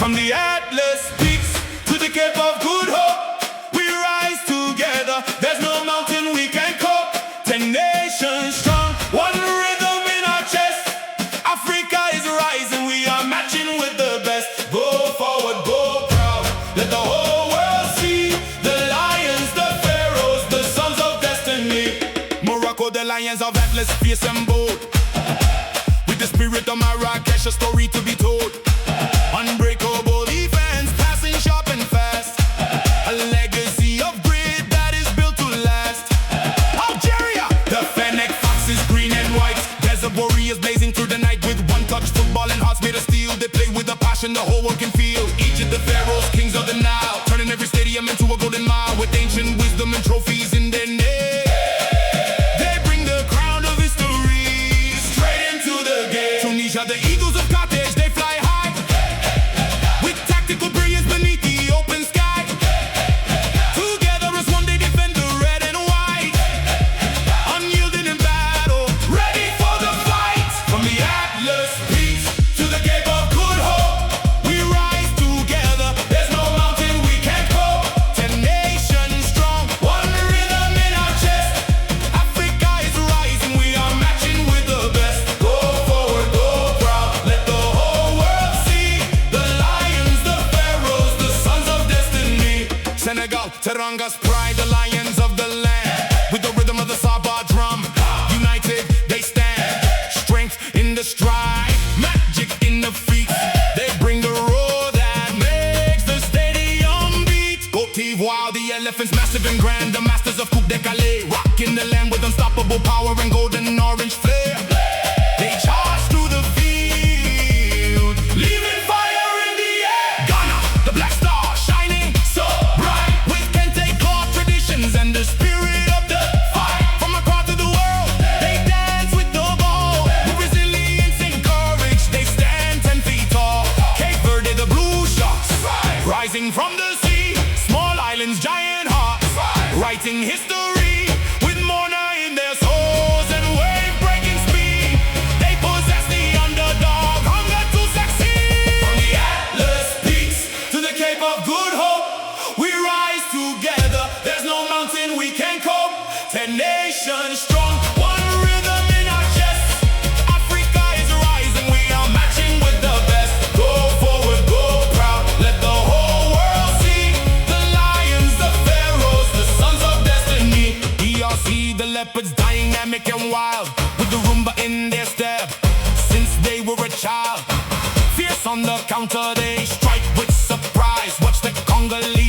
From the Atlas peaks to the Cape of Good Hope, we rise together. There's no mountain we can cope. 10 nations strong, one rhythm in our chest. Africa is rising, we are matching with the best. Go forward, go proud, let the whole world see. The lions, the pharaohs, the sons of destiny. Morocco, the lions of Atlas, fierce and bold. With the spirit of Marrakesh, a story to be told. Unbreakable defense, passing sharp and fast. A legacy of grit that is built to last. Algeria, the Fennec foxes, green and white. Desert warriors blazing through the night with one touch football and hearts made of steel. They play with a passion the whole world can feel. Egypt, the pharaohs, kings of the Nile, turning every stadium into a golden mile with ancient wisdom and trophies in their name. They bring the crown of history straight into the game. Tunisia, the eagles of Carthage, they fly high. Tactical brilliance beneath the open sky. Together as one they defend the red and white. Unyielding in battle, ready for the fight. From the Atlas peaks to the Cape of Good Hope, we rise together. There's no mountain we can't cope. 10 nations strong, one rhythm in our chest. Africa is rising, we are matching with the best. Go forward, go proud, let the whole world see. The lions, the pharaohs, the sons of destiny. Senegal, Teranga's pride, the lions of the land. With the rhythm of the Saba drum, united they stand. Strength in the stride, magic in the feet. They bring the roar that makes the stadium beat. Côte d'Ivoire, the elephants, massive and grand. The masters of Coupe de Calais, rocking the land with unstoppable power and golden orange flair. They charge through the field, leaving fire in the air. Ghana, the black star, shining so bright. With Kente cloth traditions and the spirit of the fight. From across the world, they dance with the ball. With resilience and courage, they stand 10 feet tall. Cape Verde, the blue sharks, rising from the sea. Small islands, giant hearts, writing history. With Mona in their souls and wave-breaking speed. They possess the underdog, hunger to succeed. From the Atlas peaks to the Cape of Good Hope, we rise together. There's no mountain we can cope. 10 nations strong, one rhythm in our chest. Africa is rising, we are matching with the best. Go forward, go proud, let the whole world see. The lions, the pharaohs, the sons of destiny. DRC, the leopards, dynamic and wild. With the rumba in their step, since they were a child. Fierce on the counter, they strike with surprise. Watch the Congolese